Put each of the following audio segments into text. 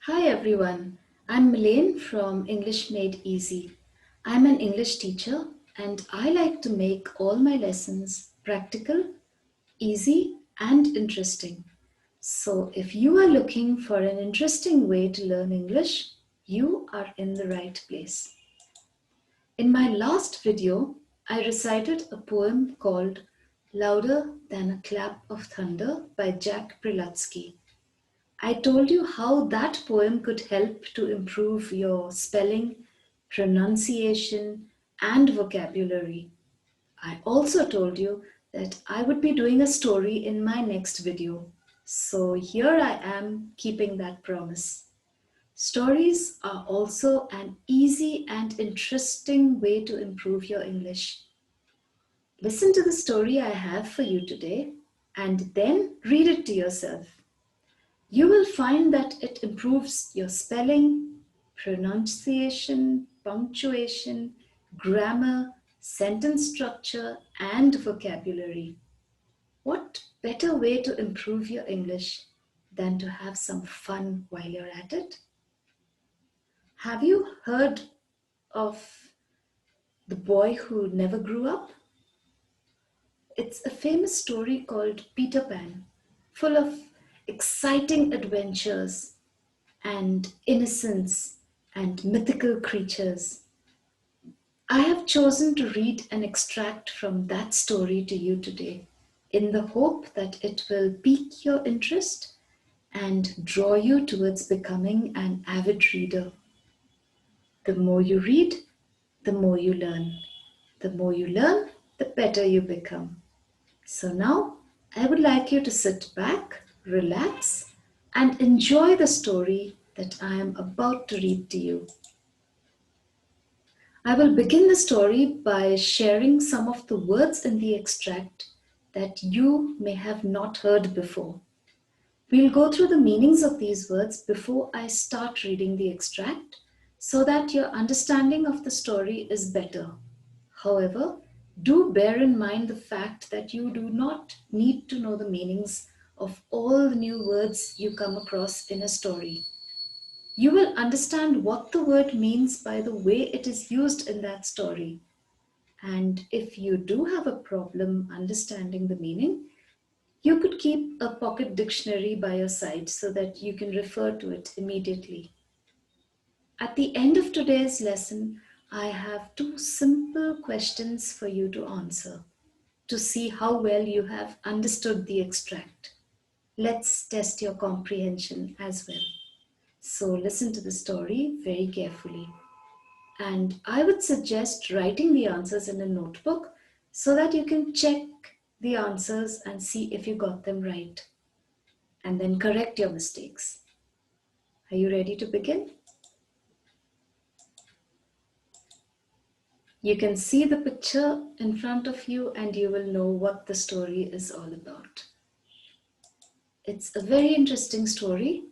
Hi everyone, I'm Milane from English Made Easy. I'm an English teacher and I like to make all my lessons practical, easy, and interesting. So if you are looking for an interesting way to learn English, you are in the right place. In my last video, I recited a poem called Louder Than a Clap of Thunder by Jack Prelutsky. I told you how that poem could help to improve your spelling, pronunciation, and vocabulary. I also told you that I would be doing a story in my next video. So here I am keeping that promise. Stories are also an easy and interesting way to improve your English. Listen to the story I have for you today and then read it to yourself. You will find that it improves your spelling, pronunciation, punctuation, grammar, sentence structure, and vocabulary. What better way to improve your English than to have some fun while you're at it? Have you heard of the boy who never grew up? It's a famous story called Peter Pan, full of exciting adventures and innocence and mythical creatures. I have chosen to read an extract from that story to you today in the hope that it will pique your interest and draw you towards becoming an avid reader. The more you read, the more you learn. The more you learn, the better you become. So now I would like you to sit back, relax, and enjoy the story that I am about to read to you. I will begin the story by sharing some of the words in the extract that you may have not heard before. We'll go through the meanings of these words before I start reading the extract so that your understanding of the story is better. However, do bear in mind the fact that you do not need to know the meanings of all the new words you come across in a story. You will understand what the word means by the way it is used in that story. And if you do have a problem understanding the meaning, you could keep a pocket dictionary by your side so that you can refer to it immediately. At the end of today's lesson, I have two simple questions for you to answer to see how well you have understood the extract. Let's test your comprehension as well. So listen to the story very carefully. And I would suggest writing the answers in a notebook so that you can check the answers and see if you got them right. And then correct your mistakes. Are you ready to begin? You can see the picture in front of you and you will know what the story is all about. It's a very interesting story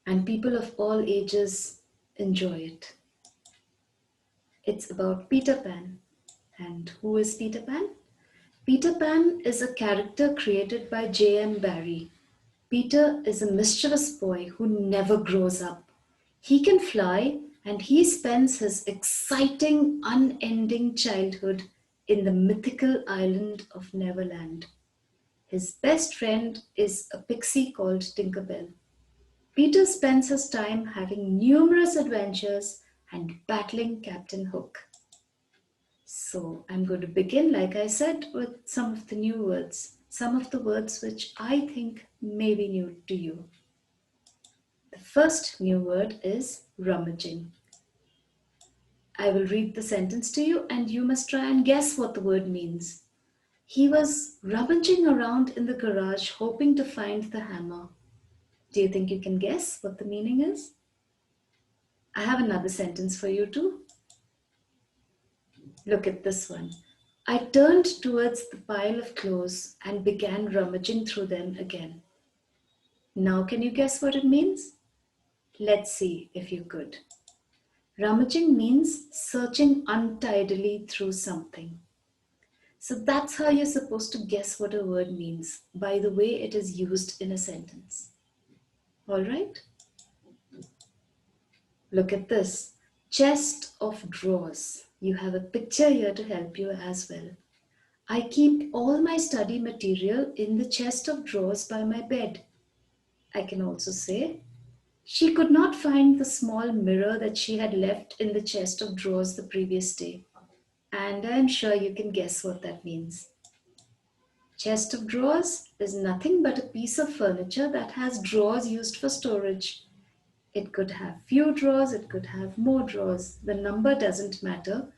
and people of all ages enjoy it. It's about Peter Pan. And who is Peter Pan? Peter Pan is a character created by J.M. Barrie. Peter is a mischievous boy who never grows up. He can fly and he spends his exciting, unending childhood in the mythical island of Neverland. His best friend is a pixie called Tinkerbell. Peter spends his time having numerous adventures and battling Captain Hook. So I'm going to begin, like I said, with some of the new words, some of the words which I think may be new to you. The first new word is rummaging. I will read the sentence to you and you must try and guess what the word means. He was rummaging around in the garage hoping to find the hammer. Do you think you can guess what the meaning is? I have another sentence for you too. Look at this one. I turned towards the pile of clothes and began rummaging through them again. Now can you guess what it means? Let's see if you could. Rummaging means searching untidily through something. So that's how you're supposed to guess what a word means, by the way it is used in a sentence. All right? Look at this. Chest of drawers. You have a picture here to help you as well. I keep all my study material in the chest of drawers by my bed. I can also say, she could not find the small mirror that she had left in the chest of drawers the previous day. And I am sure you can guess what that means. Chest of drawers is nothing but a piece of furniture that has drawers used for storage. It could have few drawers, it could have more drawers. The number doesn't matter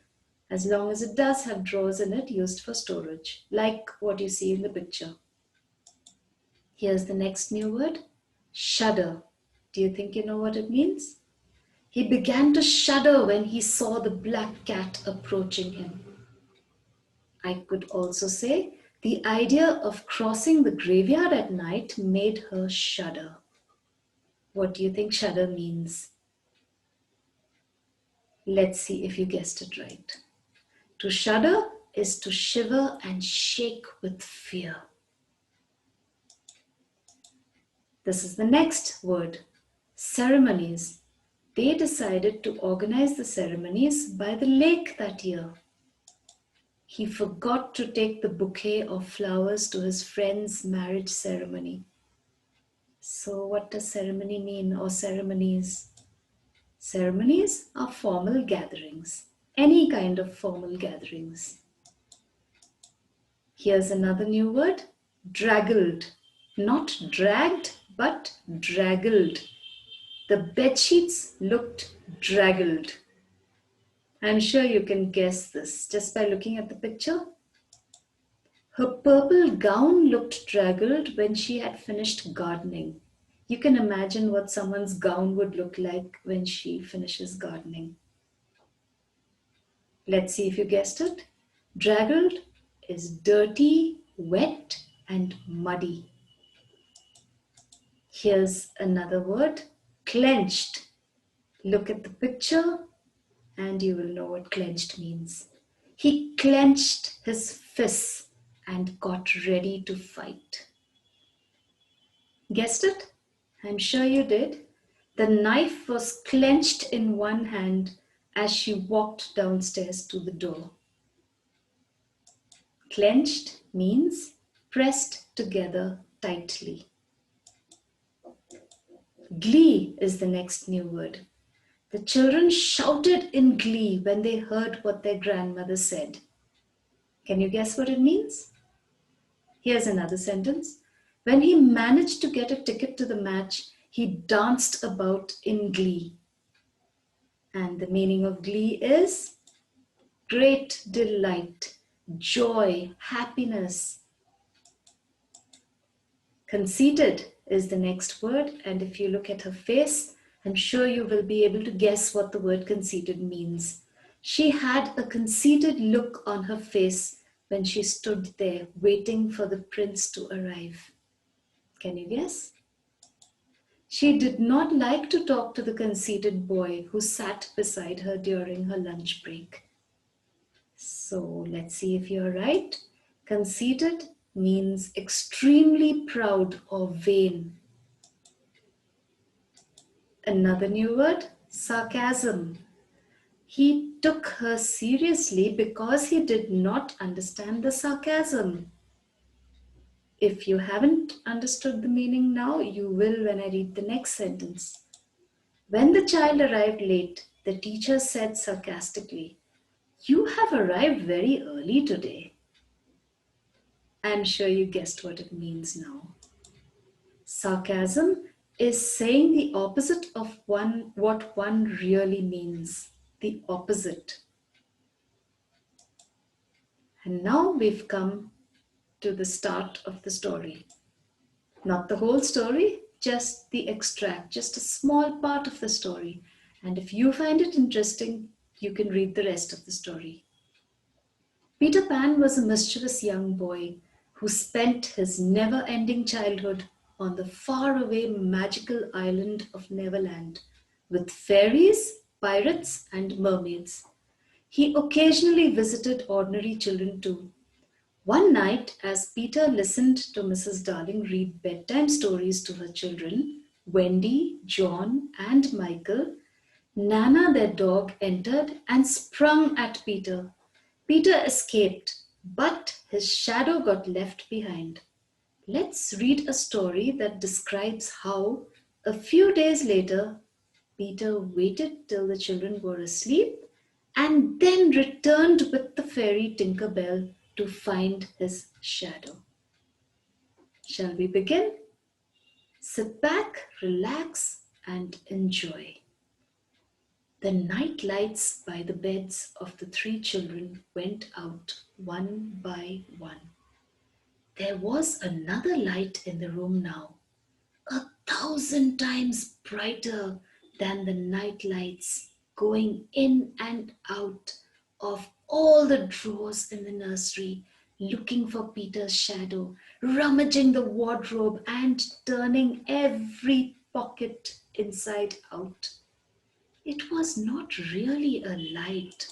as long as it does have drawers in it used for storage, like what you see in the picture. Here's the next new word, shudder. Do you think you know what it means? He began to shudder when he saw the black cat approaching him. I could also say the idea of crossing the graveyard at night made her shudder. What do you think shudder means? Let's see if you guessed it right. To shudder is to shiver and shake with fear. This is the next word, ceremonies. They decided to organize the ceremonies by the lake that year. He forgot to take the bouquet of flowers to his friend's marriage ceremony. So what does ceremony mean, or ceremonies? Ceremonies are formal gatherings, any kind of formal gatherings. Here's another new word, draggled. Not dragged, but draggled. The bedsheets looked draggled. I'm sure you can guess this just by looking at the picture. Her purple gown looked draggled when she had finished gardening. You can imagine what someone's gown would look like when she finishes gardening. Let's see if you guessed it. Draggled is dirty, wet, and muddy. Here's another word, clenched. Look at the picture and you will know what clenched means. He clenched his fists and got ready to fight. Guessed it? I'm sure you did. The knife was clenched in one hand as she walked downstairs to the door. Clenched means pressed together tightly. Glee is the next new word. The children shouted in glee when they heard what their grandmother said. Can you guess what it means? Here's another sentence. When he managed to get a ticket to the match, he danced about in glee. And the meaning of glee is great delight, joy, happiness. Conceited is the next word, and if you look at her face, I'm sure you will be able to guess what the word conceited means. She had a conceited look on her face when she stood there waiting for the prince to arrive. Can you guess? She did not like to talk to the conceited boy who sat beside her during her lunch break. So let's see if you're right. Conceited means extremely proud or vain. Another new word, sarcasm. He took her seriously because he did not understand the sarcasm. If you haven't understood the meaning now, you will when I read the next sentence. When the child arrived late, the teacher said sarcastically, "You have arrived very early today." I'm sure you guessed what it means now. Sarcasm is saying the opposite of what one really means. The opposite. And now we've come to the start of the story. Not the whole story, just the extract, just a small part of the story. And if you find it interesting, you can read the rest of the story. Peter Pan was a mischievous young boy who spent his never-ending childhood on the faraway magical island of Neverland with fairies, pirates, and mermaids. He occasionally visited ordinary children too. One night, as Peter listened to Mrs. Darling read bedtime stories to her children, Wendy, John, and Michael, Nana, their dog, entered and sprung at Peter. Peter escaped, but his shadow got left behind. Let's read a story that describes how, a few days later, Peter waited till the children were asleep and then returned with the fairy Tinker Bell to find his shadow. Shall we begin? Sit back, relax, and enjoy. The night lights by the beds of the three children went out one by one. There was another light in the room now, 1,000 times brighter than the night lights, going in and out of all the drawers in the nursery, looking for Peter's shadow, rummaging the wardrobe and turning every pocket inside out. It was not really a light.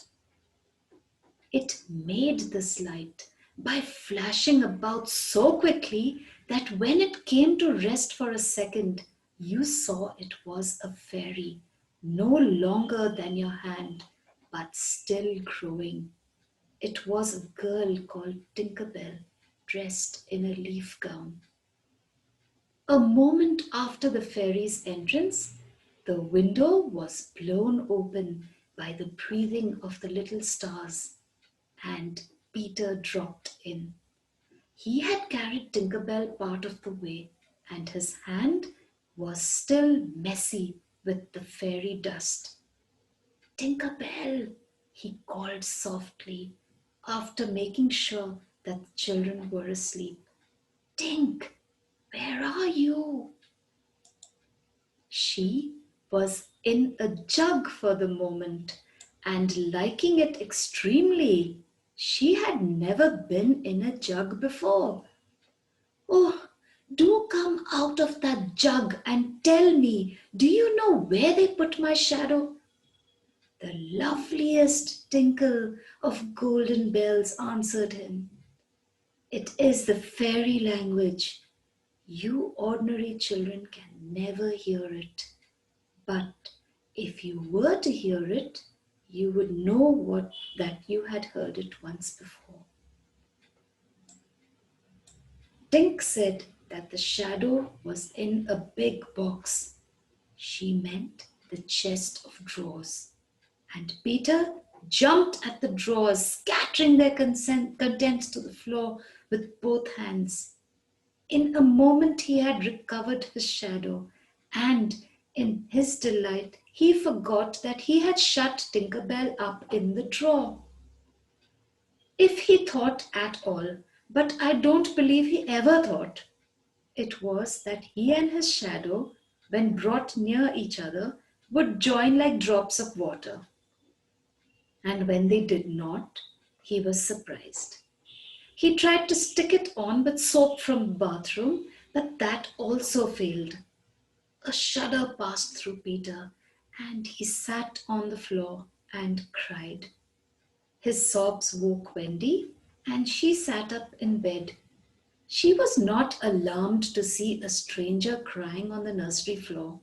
It made this light by flashing about so quickly that when it came to rest for a second, you saw it was a fairy, no longer than your hand, but still growing. It was a girl called Tinker Bell, dressed in a leaf gown. A moment after the fairy's entrance, the window was blown open by the breathing of the little stars, and Peter dropped in. He had carried Tinker Bell part of the way, and his hand was still messy with the fairy dust. Tinker Bell, he called softly, after making sure that the children were asleep. Tink, where are you? She was in a jug for the moment and liking it extremely. She had never been in a jug before. Oh, do come out of that jug and tell me, do you know where they put my shadow? The loveliest tinkle of golden bells answered him. It is the fairy language. You ordinary children can never hear it. But if you were to hear it, you would know that you had heard it once before. Tink said that the shadow was in a big box. She meant the chest of drawers. And Peter jumped at the drawers, scattering their contents to the floor with both hands. In a moment he had recovered his shadow, and in his delight he forgot that he had shut Tinker Bell up in the drawer. If he thought at all, but I don't believe he ever thought, it was that he and his shadow, when brought near each other, would join like drops of water. And when they did not, he was surprised. He tried to stick it on with soap from the bathroom, but that also failed. A shudder passed through Peter, and he sat on the floor and cried. His sobs woke Wendy, and she sat up in bed. She was not alarmed to see a stranger crying on the nursery floor.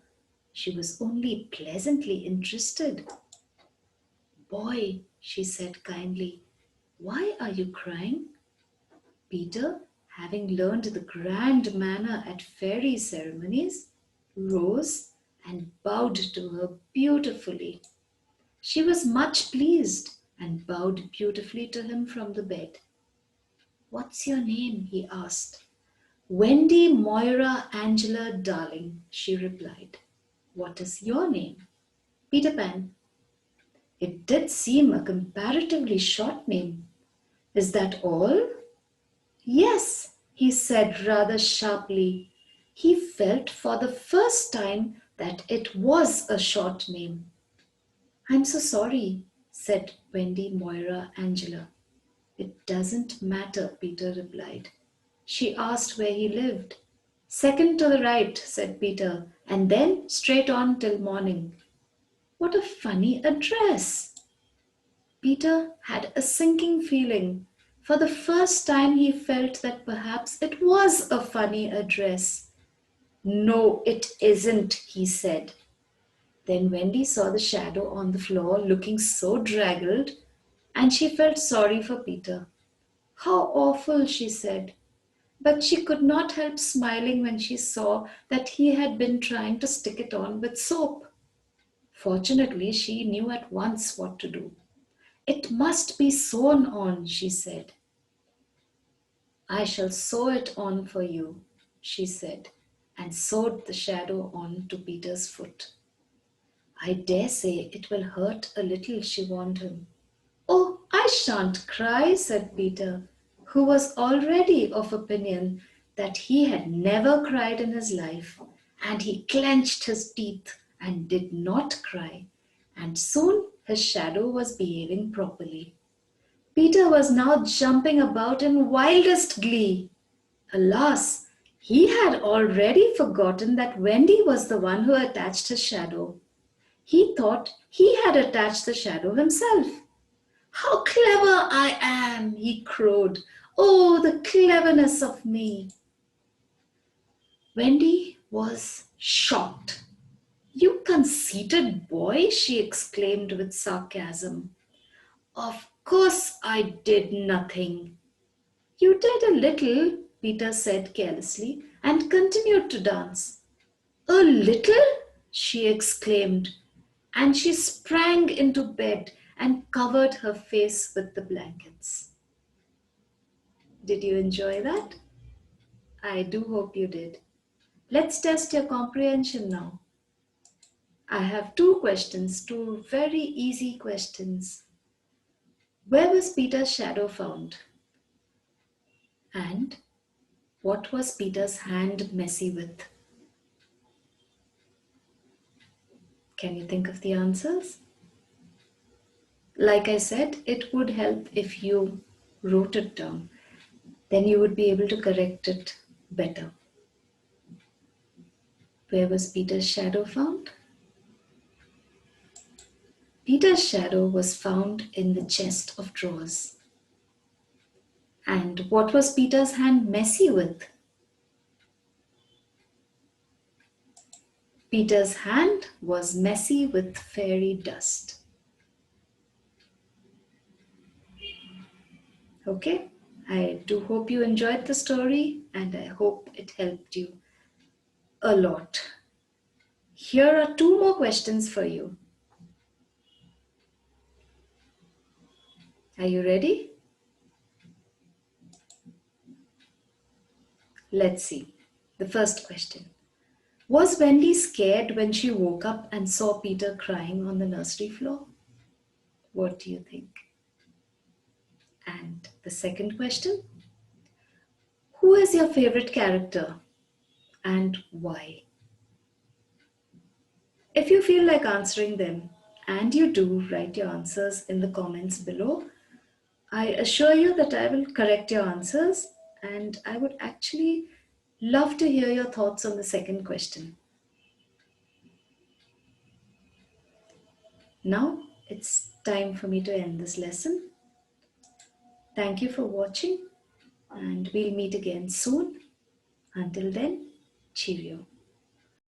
She was only pleasantly interested. Boy, she said kindly, why are you crying? Peter, having learned the grand manner at fairy ceremonies, rose and bowed to her beautifully. She was much pleased and bowed beautifully to him from the bed. What's your name? He asked. Wendy Moira Angela Darling, she replied. What is your name? Peter Pan. It did seem a comparatively short name. Is that all? Yes, he said rather sharply. He felt for the first time that it was a short name. I'm so sorry, said Wendy Moira Angela. It doesn't matter, Peter replied. She asked where he lived. Second to the right, said Peter, and then straight on till morning. What a funny address! Peter had a sinking feeling. For the first time he felt that perhaps it was a funny address. No, it isn't, he said. Then Wendy saw the shadow on the floor looking so draggled, and she felt sorry for Peter. How awful, she said. But she could not help smiling when she saw that he had been trying to stick it on with soap. Fortunately, she knew at once what to do. It must be sewn on, she said. I shall sew it on for you, she said, and sewed the shadow on to Peter's foot. I dare say it will hurt a little, she warned him. Oh, I shan't cry, said Peter, who was already of opinion that he had never cried in his life, and he clenched his teeth and did not cry, and soon his shadow was behaving properly. Peter was now jumping about in wildest glee. Alas, he had already forgotten that Wendy was the one who attached his shadow. He thought he had attached the shadow himself. How clever I am, he crowed. Oh, the cleverness of me. Wendy was shocked. You conceited boy, she exclaimed with sarcasm. Of course I did nothing. You did a little, Peter said carelessly, and continued to dance. A little? She exclaimed, and she sprang into bed and covered her face with the blankets. Did you enjoy that? I do hope you did. Let's test your comprehension now. I have two questions, two very easy questions. Where was Peter's shadow found? And what was Peter's hand messy with? Can you think of the answers? Like I said, it would help if you wrote it down. Then you would be able to correct it better. Where was Peter's shadow found? Peter's shadow was found in the chest of drawers. And what was Peter's hand messy with? Peter's hand was messy with fairy dust. Okay, I do hope you enjoyed the story and I hope it helped you a lot. Here are two more questions for you. Are you ready? Let's see. The first question. Was Wendy scared when she woke up and saw Peter crying on the nursery floor? What do you think? And the second question. Who is your favorite character and why? If you feel like answering them, and you do, write your answers in the comments below. I assure you that I will correct your answers and I would actually love to hear your thoughts on the second question. Now it's time for me to end this lesson. Thank you for watching and we'll meet again soon. Until then, cheerio.